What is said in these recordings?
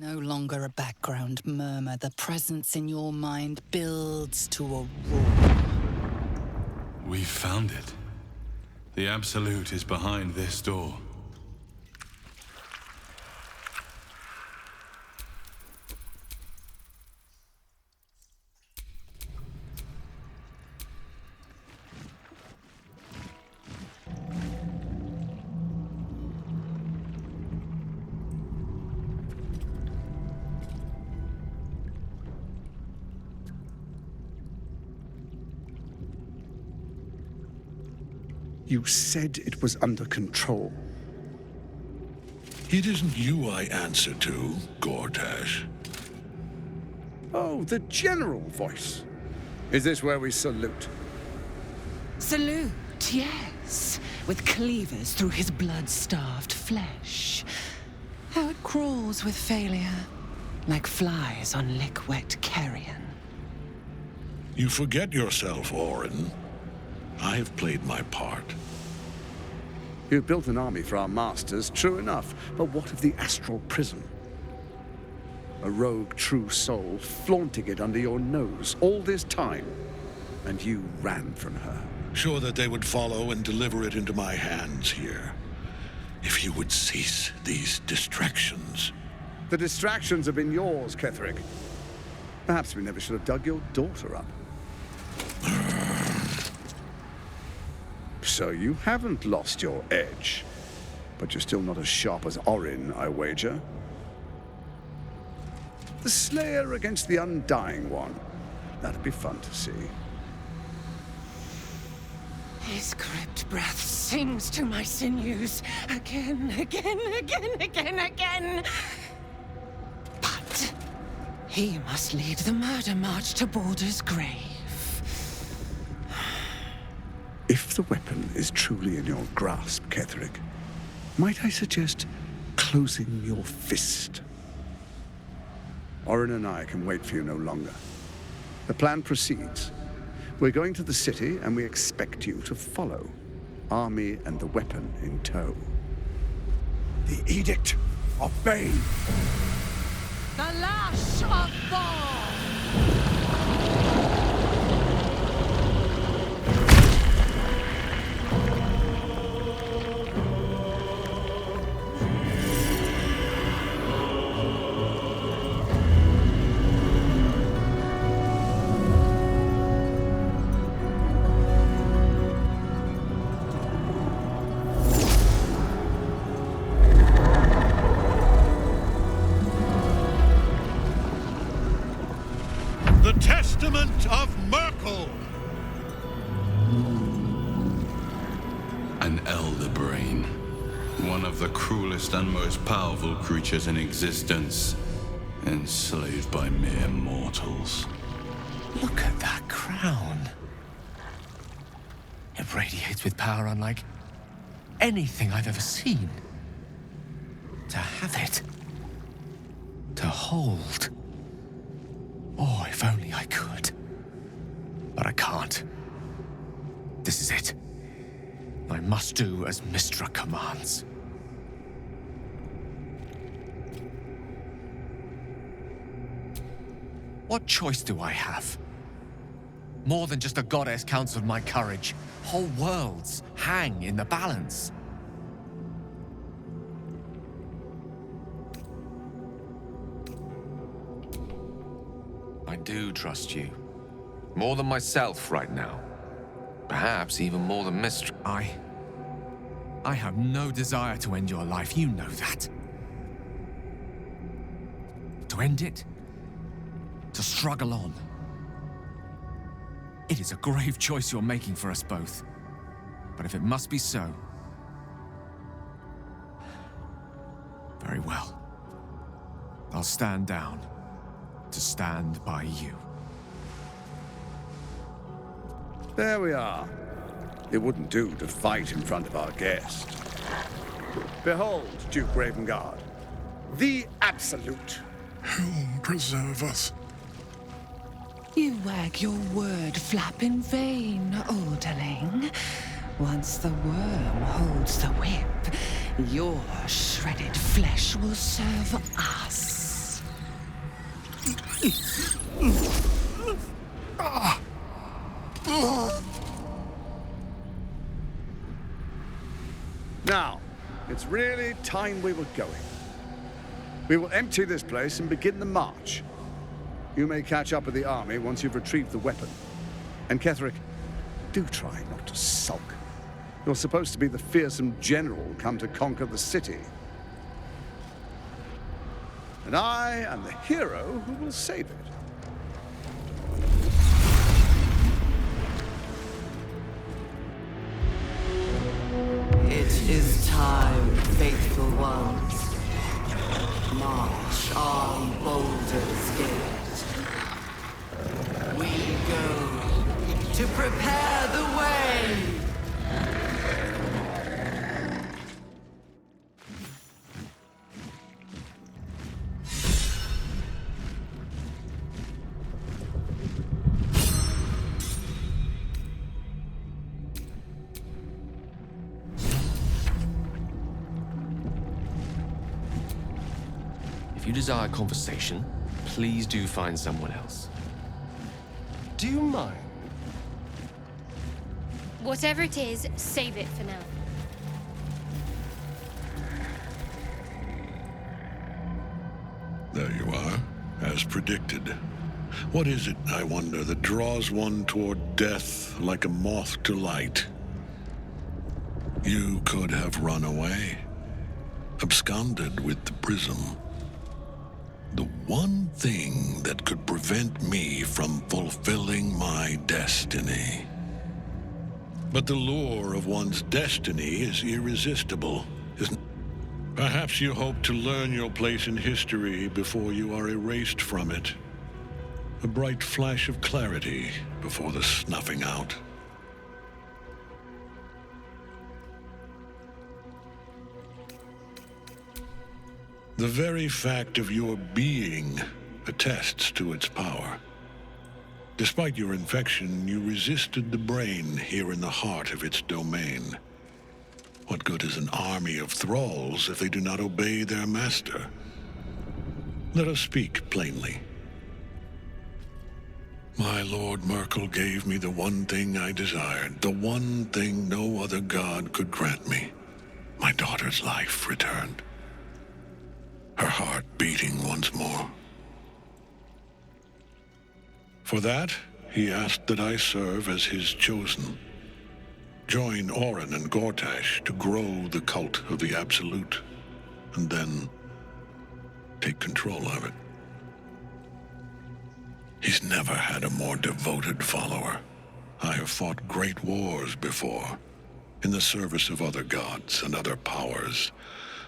No longer a background murmur. The presence in your mind builds to a roar. We found it. The Absolute is behind this door. You said it was under control. It isn't you I answer to, Gortash. Oh, the general voice. Is this where we salute? Salute, yes. With cleavers through his blood-starved flesh. How it crawls with failure, like flies on lick-wet carrion. You forget yourself, Orin. I have played my part. You've built an army for our masters, true enough. But what of the astral prison? A rogue true soul flaunting it under your nose all this time. And you ran from her. Sure that they would follow and deliver it into my hands here. If you would cease these distractions. The distractions have been yours, Kethric. Perhaps we never should have dug your daughter up. So you haven't lost your edge. But you're still not as sharp as Orin, I wager. The Slayer against the Undying One. That'd be fun to see. His crypt breath sings to my sinews. Again. But he must lead the murder march to Baldur's grave. If the weapon is truly in your grasp, Kethric, might I suggest closing your fist? Orin and I can wait for you no longer. The plan proceeds. We're going to the city, and we expect you to follow. Army and the weapon in tow. The Edict of Bane! The Lash of Thor! The Testament of Merkel! An elder brain. One of the cruelest and most powerful creatures in existence. Enslaved by mere mortals. Look at that crown. It radiates with power unlike anything I've ever seen. To have it. To hold. Oh, if only I could. But I can't. This is it. I must do as Mystra commands. What choice do I have? More than just a goddess counts with my courage. Whole worlds hang in the balance. I do trust you. More than myself right now. Perhaps even more than Mystra. I have no desire to end your life, you know that. To end it? To struggle on. It is a grave choice you're making for us both. But if it must be so... very well. I'll stand down. To stand by you. There we are. It wouldn't do to fight in front of our guest. Behold, Duke Ravengard, the Absolute. Who'll preserve us? You wag your word flap in vain, Alderling. Once the worm holds the whip, your shredded flesh will serve us. Now, it's really time we were going. We will empty this place and begin the march. You may catch up with the army once you've retrieved the weapon. And Kethric, do try not to sulk. You're supposed to be the fearsome general come to conquer the city. And I am the hero who will save it. It is time, faithful ones. March on Baldur's Gate. We go to prepare the way. If you desire conversation, please do find someone else. Do you mind? Whatever it is, save it for now. There you are, as predicted. What is it, I wonder, that draws one toward death like a moth to light? You could have run away, absconded with the prism. The one thing that could prevent me from fulfilling my destiny. But the lure of one's destiny is irresistible, isn't it? Perhaps you hope to learn your place in history before you are erased from it. A bright flash of clarity before the snuffing out. The very fact of your being attests to its power. Despite your infection, you resisted the brain here in the heart of its domain. What good is an army of thralls if they do not obey their master? Let us speak plainly. My Lord Merkel gave me the one thing I desired, the one thing no other god could grant me. My daughter's life returned. Her heart beating once more. For that, he asked that I serve as his chosen. Join Orin and Gortash to grow the cult of the Absolute, and then take control of it. He's never had a more devoted follower. I have fought great wars before, in the service of other gods and other powers.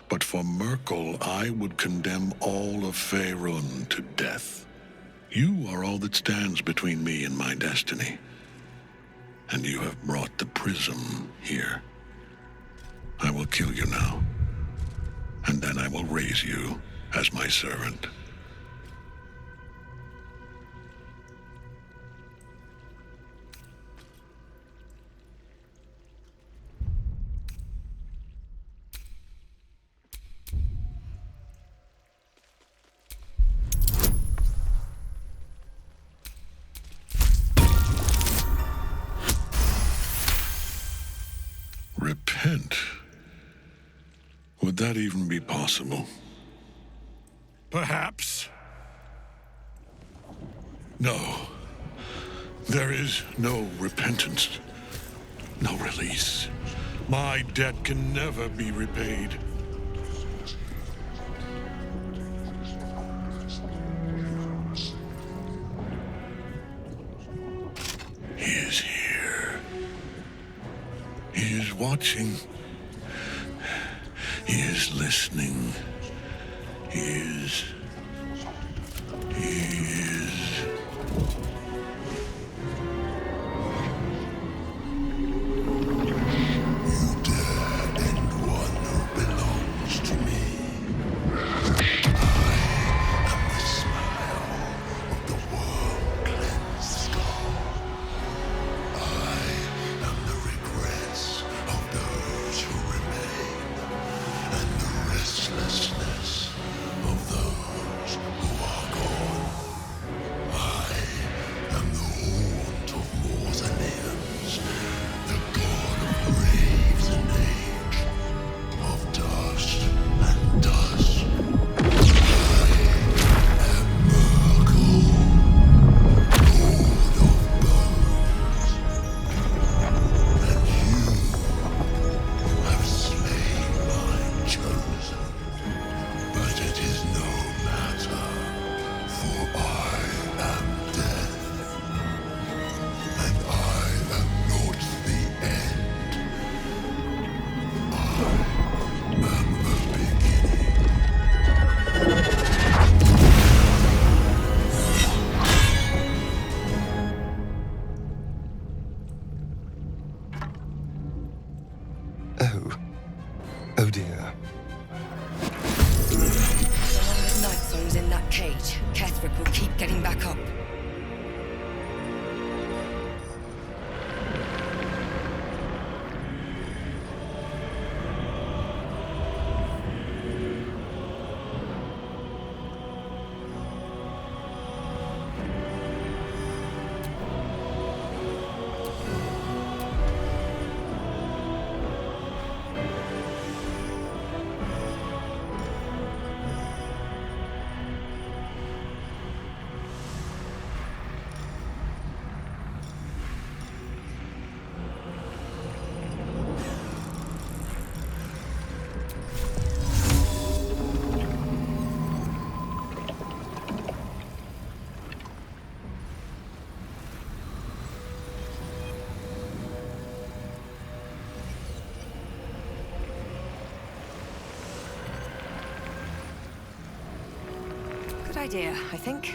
But for Merkel, I would condemn all of Faerun to death. You are all that stands between me and my destiny. And you have brought the prism here. I will kill you now. And then I will raise you as my servant. Repent? Would that even be possible? Perhaps. No. There is no repentance. No release. My debt can never be repaid. He is here. He is watching. He is listening. He is... You dare end one who belongs to me. I am the smile of the world cleansed skull. I am the regrets of those who remain, and the restlessness of those who are gone. Oh dear. So long as Nightsong's in that cage, Kethric will keep getting back up. Good idea, I think.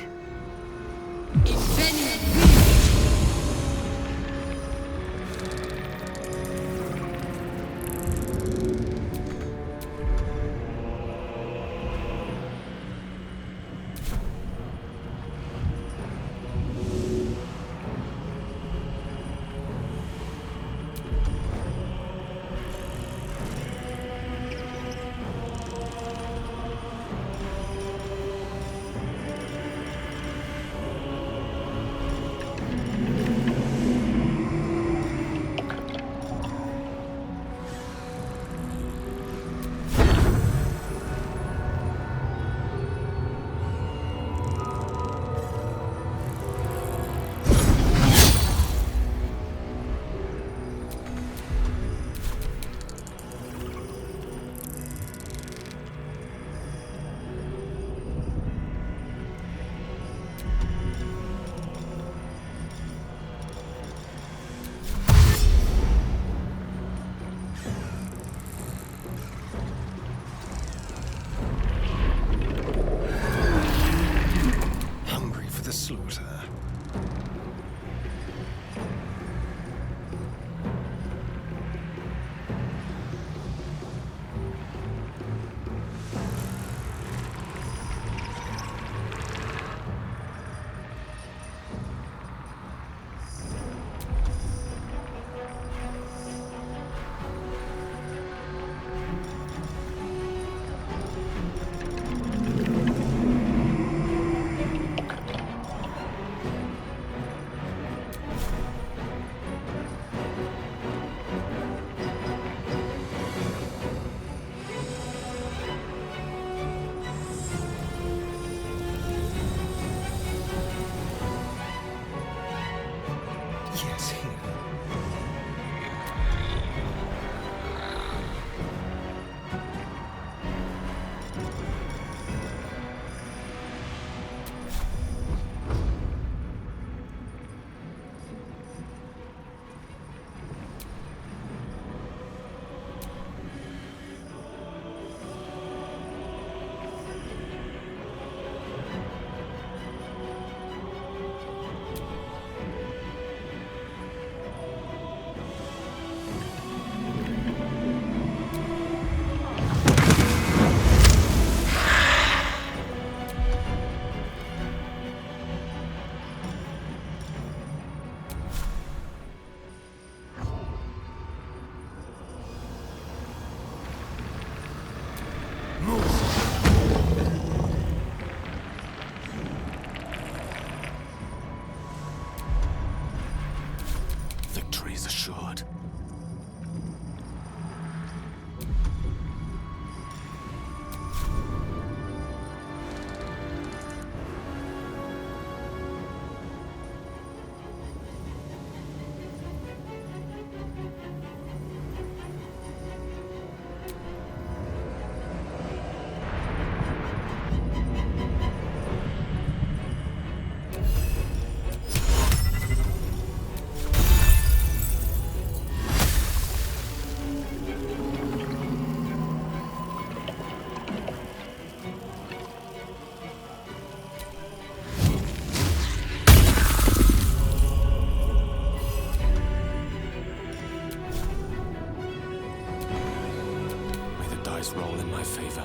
dice roll in my favor.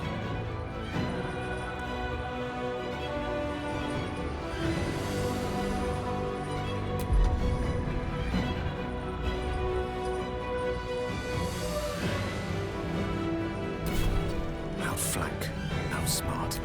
Outflank. Outsmart.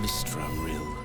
Mistra Rill.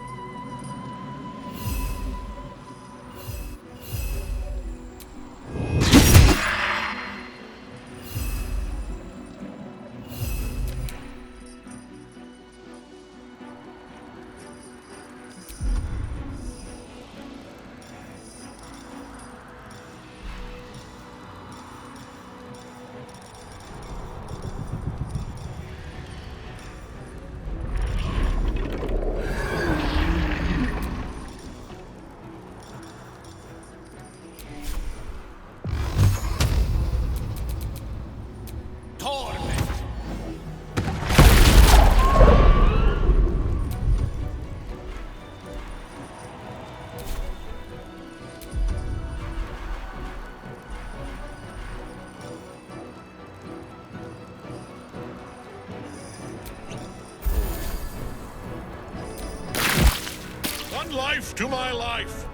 One life to my life.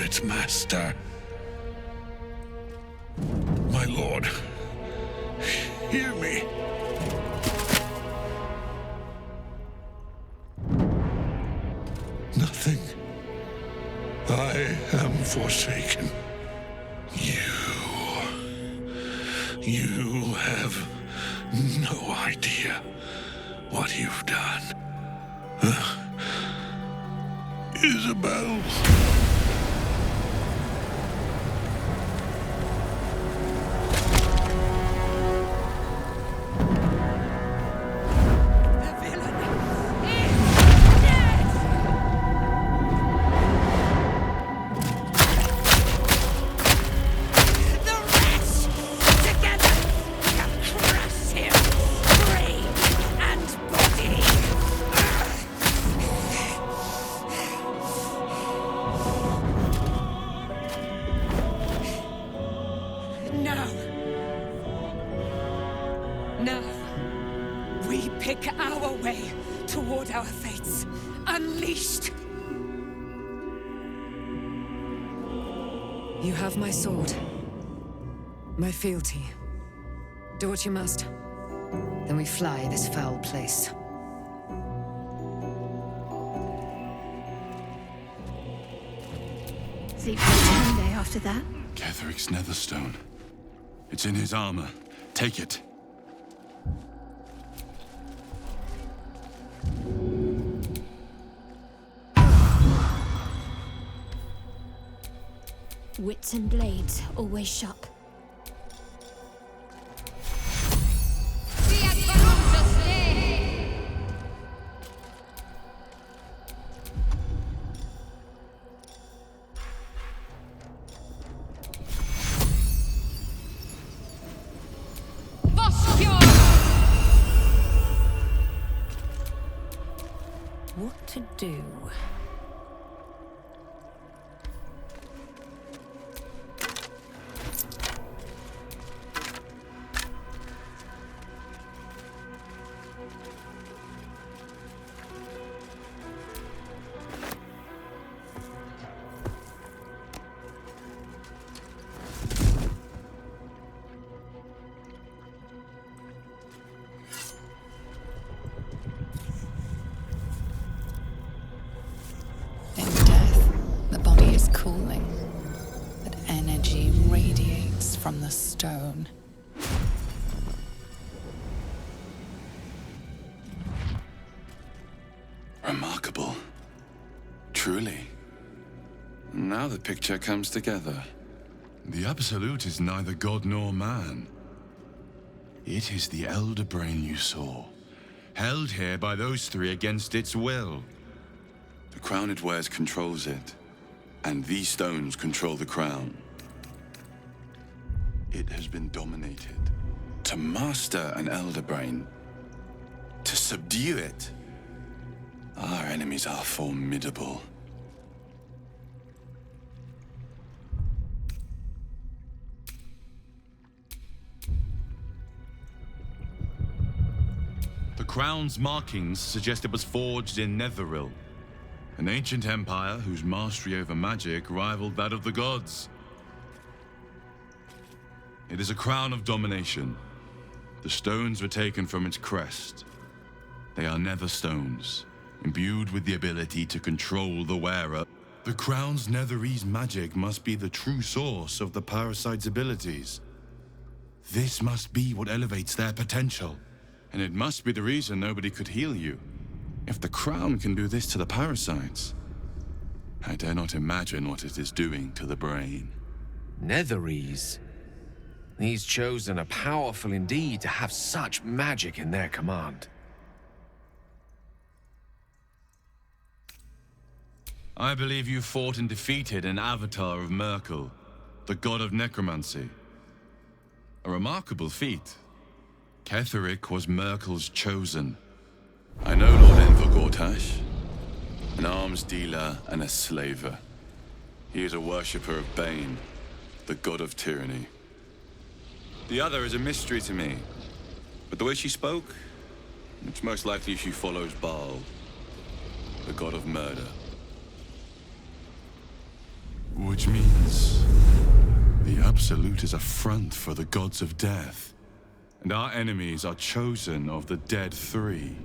its master. My lord, hear me. Nothing. I am forsaken. You have no idea what you've done. Isabel. Now, we pick our way toward our fates, unleashed. You have my sword, my fealty. Do what you must. Then we fly this foul place. Sleep one day after that. Kethric's Netherstone. It's in his armor. Take it. Wits and blades always sharp. What to do? Cooling, but energy radiates from the stone. Remarkable. Truly. Now the picture comes together. The Absolute is neither god nor man. It is the Elder Brain you saw, held here by those three against its will. The crown it wears controls it. And these stones control the crown. It has been dominated. To master an Elder Brain, to subdue it, our enemies are formidable. The crown's markings suggest it was forged in Netheril, an ancient empire whose mastery over magic rivaled that of the gods. It is a crown of domination. The stones were taken from its crest. They are nether stones, imbued with the ability to control the wearer. The crown's netherese magic must be the true source of the parasite's abilities. This must be what elevates their potential. And it must be the reason nobody could heal you. If the crown can do this to the parasites, I dare not imagine what it is doing to the brain. Netherese? These chosen are powerful indeed to have such magic in their command. I believe you fought and defeated an avatar of Merkel, the god of necromancy. A remarkable feat. Kethric was Merkel's chosen. I know Lord Enver Gortash, an arms dealer and a slaver. He is a worshipper of Bane, the god of tyranny. The other is a mystery to me, but the way she spoke, it's most likely she follows Baal, the god of murder. Which means the Absolute is a front for the gods of death, and our enemies are chosen of the dead three.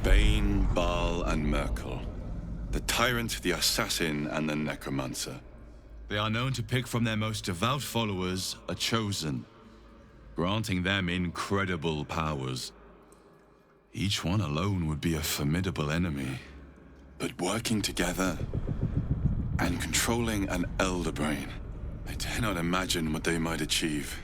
Bane, Baal, and Merkel. The tyrant, the assassin, and the necromancer. They are known to pick from their most devout followers a chosen, granting them incredible powers. Each one alone would be a formidable enemy. But working together and controlling an elder brain, I dare not imagine what they might achieve.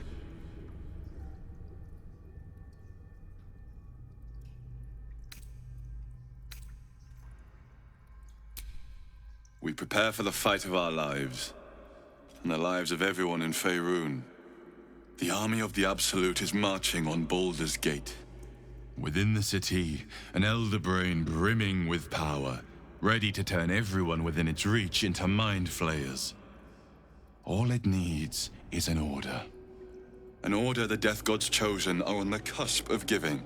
We prepare for the fight of our lives, and the lives of everyone in Faerun. The army of the Absolute is marching on Baldur's Gate. Within the city, an elder brain brimming with power, ready to turn everyone within its reach into mind flayers. All it needs is an order. An order the Death Gods chosen are on the cusp of giving.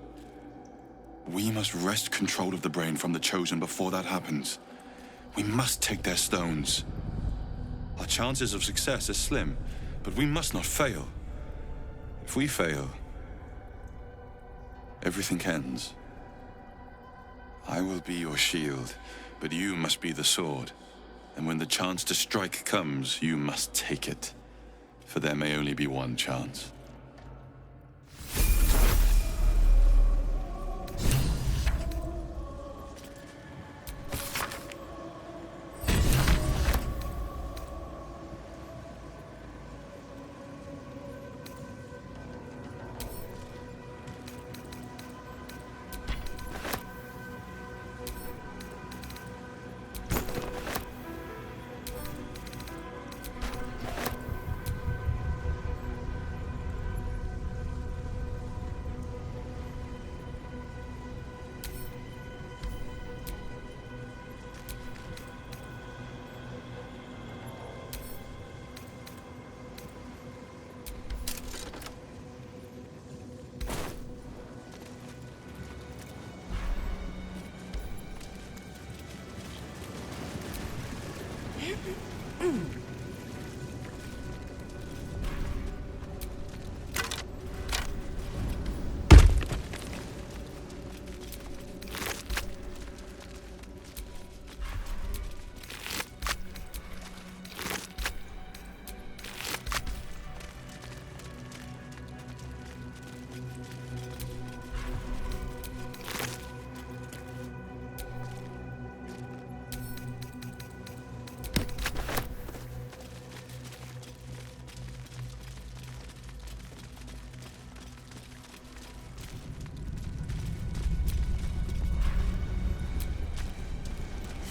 We must wrest control of the brain from the chosen before that happens. We must take their stones. Our chances of success are slim, but we must not fail. If we fail, everything ends. I will be your shield, but you must be the sword. And when the chance to strike comes, you must take it. For there may only be one chance.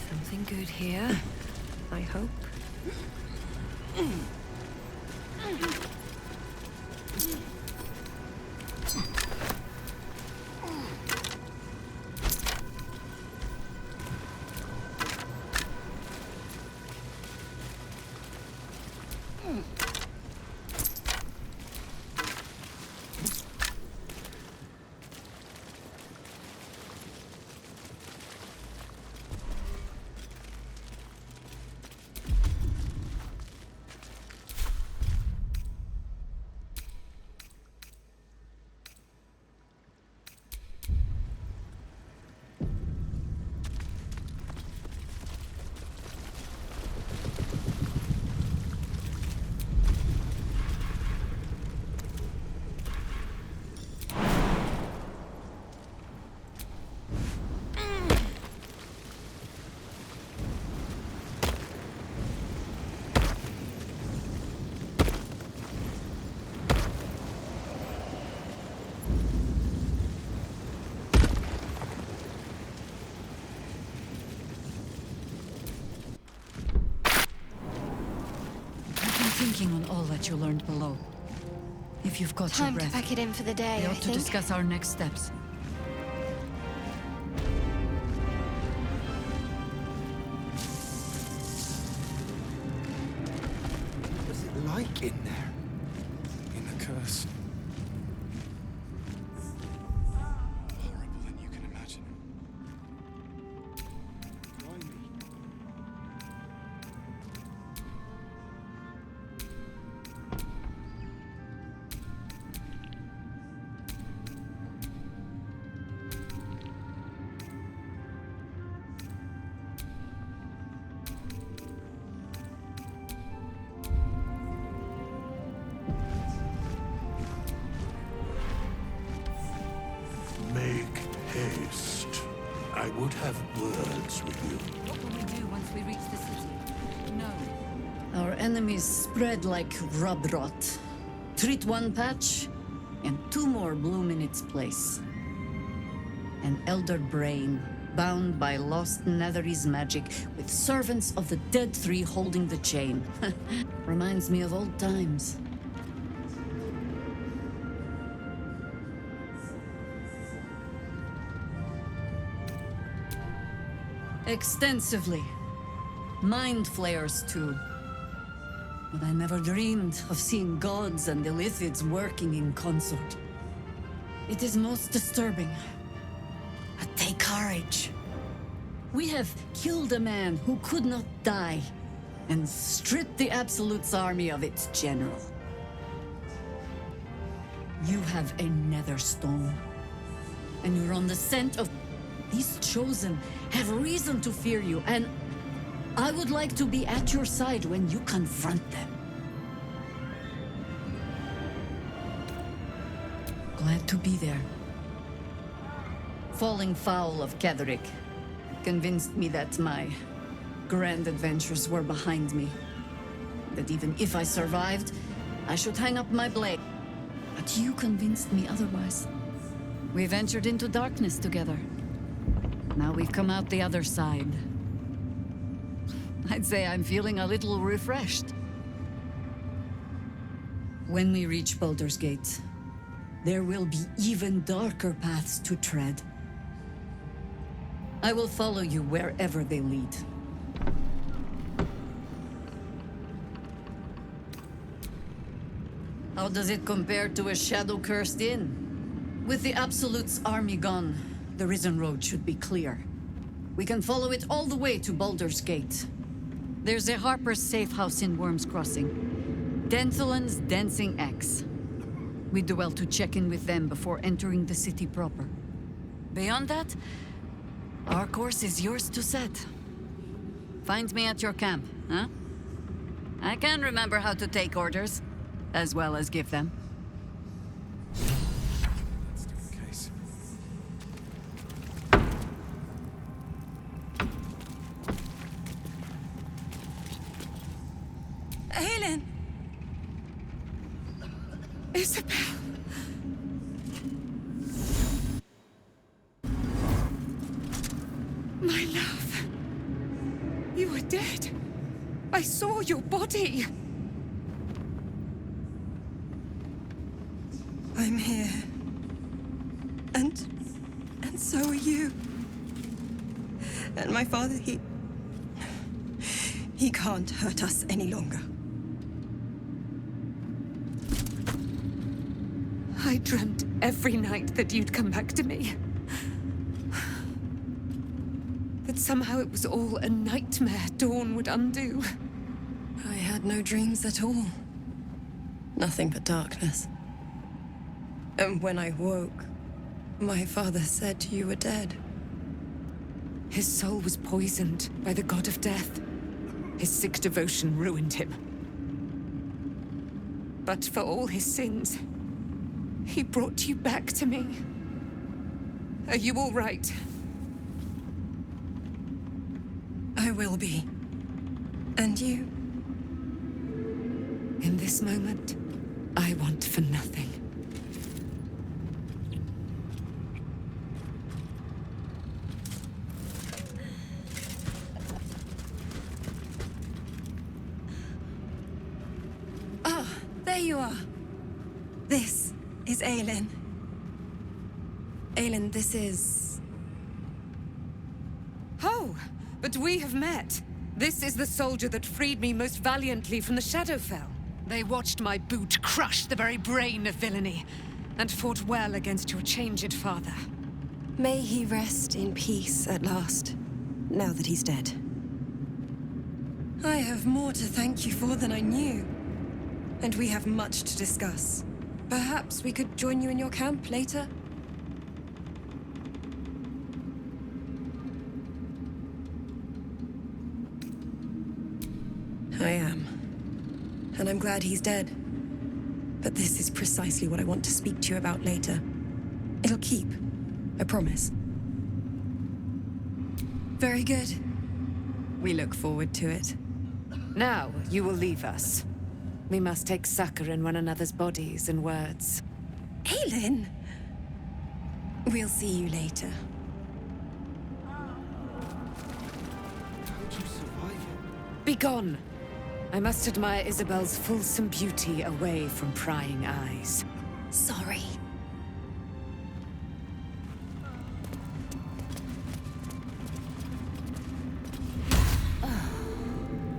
Something good here, I hope. Thinking on all that you learned below. If you've got your Time to breath, pack it in for the day, we I ought to think. discuss our next steps. What's it like in there? In the curse? haste. I would have words with you. What will we do once we reach the city? No. Our enemies spread like rub rot. Treat one patch, and two more bloom in its place. An elder brain, bound by lost Netherese magic, with servants of the dead three holding the chain. Reminds me of old times. Extensively. Mind flayers, too. But I never dreamed of seeing gods and Illithids working in consort. It is most disturbing. But take courage. We have killed a man who could not die, and stripped the Absolute's army of its general. You have a nether stone, and you're on the scent of... These Chosen have reason to fear you, and I would like to be at your side when you confront them. Glad to be there. Falling foul of Kethric convinced me that my grand adventures were behind me. That even if I survived, I should hang up my blade. But you convinced me otherwise. We ventured into darkness together. Now we've come out the other side. I'd say I'm feeling a little refreshed. When we reach Baldur's Gate, there will be even darker paths to tread. I will follow you wherever they lead. How does it compare to a shadow-cursed inn? With the Absolute's army gone, the Risen Road should be clear. We can follow it all the way to Baldur's Gate. There's a Harper's safe house in Worm's Crossing. Denthelin's Dancing Axe. We do well to check in with them before entering the city proper. Beyond that, our course is yours to set. Find me at your camp, huh? I can remember how to take orders, as well as give them. Aelin! Isabel! My love! You were dead. I saw your body. I'm here. And so are you. And my father, he can't hurt us any longer. I dreamt every night that you'd come back to me. That somehow it was all a nightmare Dawn would undo. I had no dreams at all. Nothing but darkness. And when I woke, my father said you were dead. His soul was poisoned by the god of death. His sick devotion ruined him. But for all his sins, he brought you back to me. Are you all right? I will be. And you? In this moment, I want for nothing. Ah, there you are. This is Aelin. Aelin, this is... Oh, but we have met. This is the soldier that freed me most valiantly from the Shadowfell. They watched my boot crush the very brain of villainy, and fought well against your changed father. May he rest in peace at last, now that he's dead. I have more to thank you for than I knew. And we have much to discuss. Perhaps we could join you in your camp later? I am. And I'm glad he's dead. But this is precisely what I want to speak to you about later. It'll keep, I promise. Very good. We look forward to it. Now, you will leave us. We must take succor in one another's bodies and words. Aelin! We'll see you later. Begone! I must admire Isabel's fulsome beauty away from prying eyes. Sorry.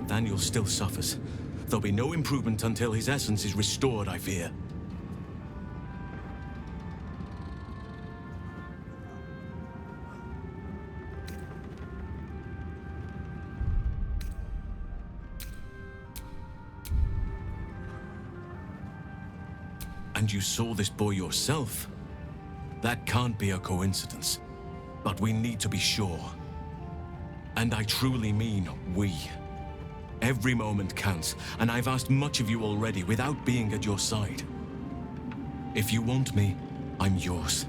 Daniel still suffers. There'll be no improvement until his essence is restored, I fear. And you saw this boy yourself? That can't be a coincidence. But we need to be sure. And I truly mean we. Every moment counts, and I've asked much of you already without being at your side. If you want me, I'm yours.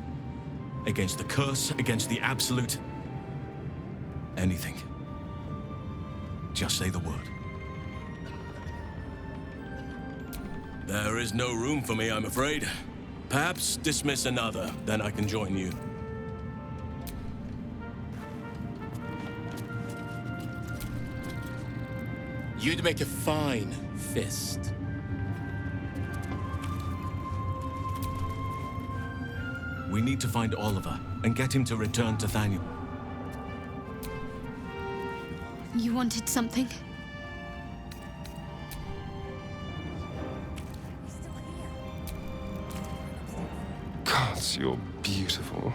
Against the curse, against the absolute... anything. Just say the word. There is no room for me, I'm afraid. Perhaps dismiss another, then I can join you. You'd make a fine fist. We need to find Oliver and get him to return to Thaniel. You wanted something? Gods, you're beautiful.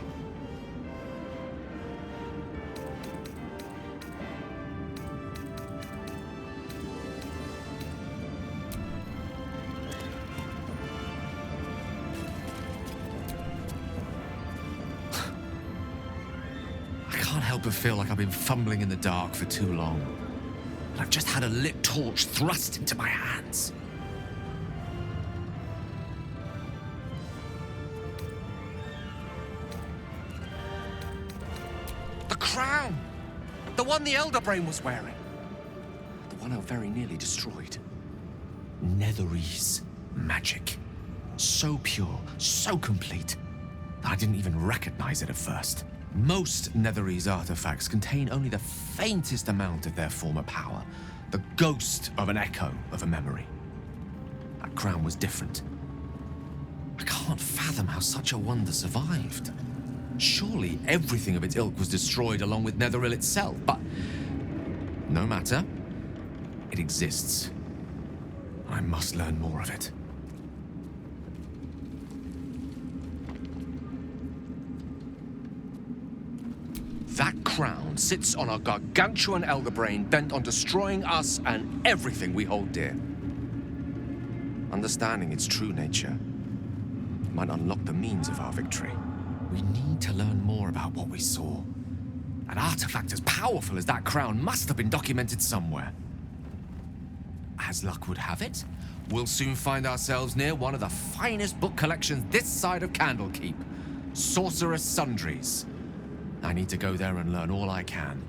But feel like I've been fumbling in the dark for too long. And I've just had a lit torch thrust into my hands. The crown! The one the Elder Brain was wearing. The one I very nearly destroyed. Netherese magic. So pure, so complete, that I didn't even recognize it at first. Most Netherese artifacts contain only the faintest amount of their former power, the ghost of an echo of a memory. That crown was different. I can't fathom how such a wonder survived. Surely everything of its ilk was destroyed along with Netheril itself, but no matter. It exists. I must learn more of it. That crown sits on a gargantuan elder brain bent on destroying us and everything we hold dear. Understanding its true nature might unlock the means of our victory. We need to learn more about what we saw. An artifact as powerful as that crown must have been documented somewhere. As luck would have it, we'll soon find ourselves near one of the finest book collections this side of Candlekeep, Sorcerous Sundries. I need to go there and learn all I can.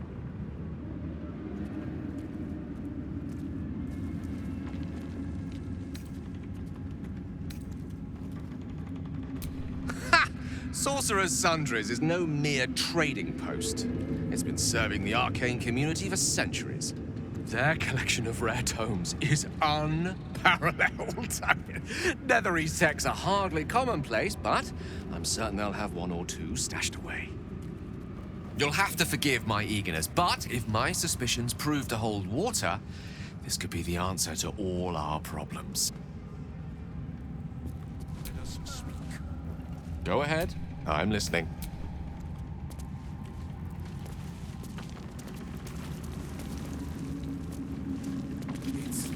Ha! Sorcerer's Sundries is no mere trading post. It's been serving the arcane community for centuries. Their collection of rare tomes is unparalleled. Netherese texts are hardly commonplace, but I'm certain they'll have one or two stashed away. You'll have to forgive my eagerness, but if my suspicions prove to hold water, this could be the answer to all our problems. Let us speak. Go ahead. I'm listening. It's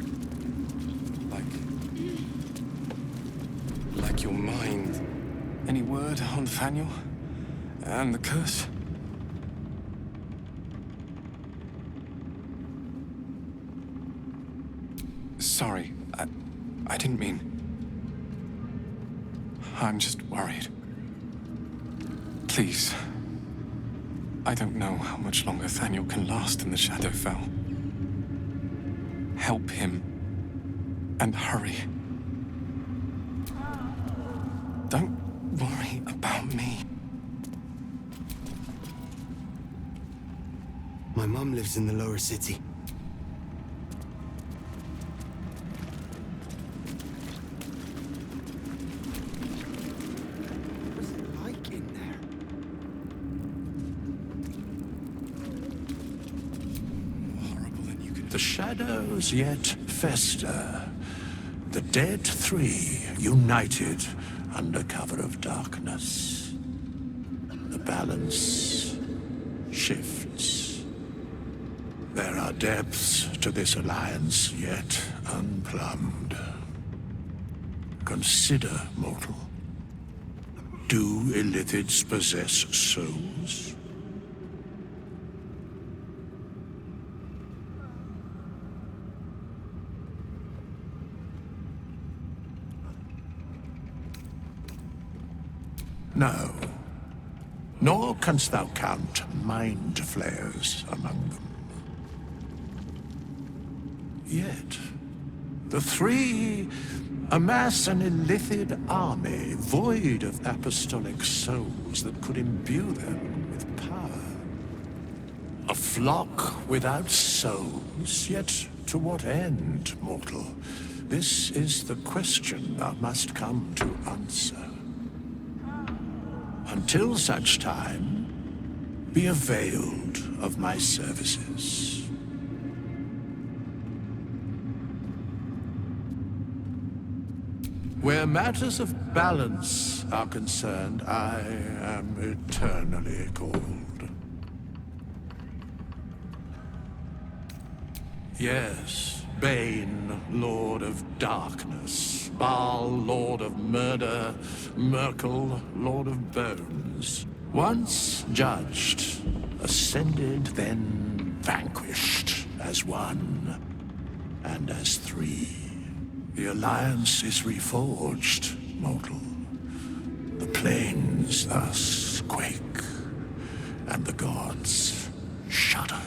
like your mind. Any word on Thaniel? And the curse? Sorry, I didn't mean... I'm just worried. Please, I don't know how much longer Thaniel can last in the Shadowfell. Help him. And hurry. Don't worry about me. My mom lives in the lower city. What's it like in there? Horrible than you can... The shadows yet fester. The dead three united under cover of darkness. The balance shifts. There are depths to this alliance yet unplumbed. Consider, mortal. Do illithids possess souls? No. Nor canst thou count mind flayers among them. Yet, the three amass an illithid army void of apostolic souls that could imbue them with power. A flock without souls, yet to what end, mortal? This is the question thou must come to answer. Until such time, be availed of my services. Where matters of balance are concerned, I am eternally called. Yes, Bane, Lord of Darkness, Baal, Lord of Murder, Merkel, Lord of Bones. Once judged, ascended, then vanquished as one, and as three. The alliance is reforged, mortal. The plains thus quake, and the gods shudder.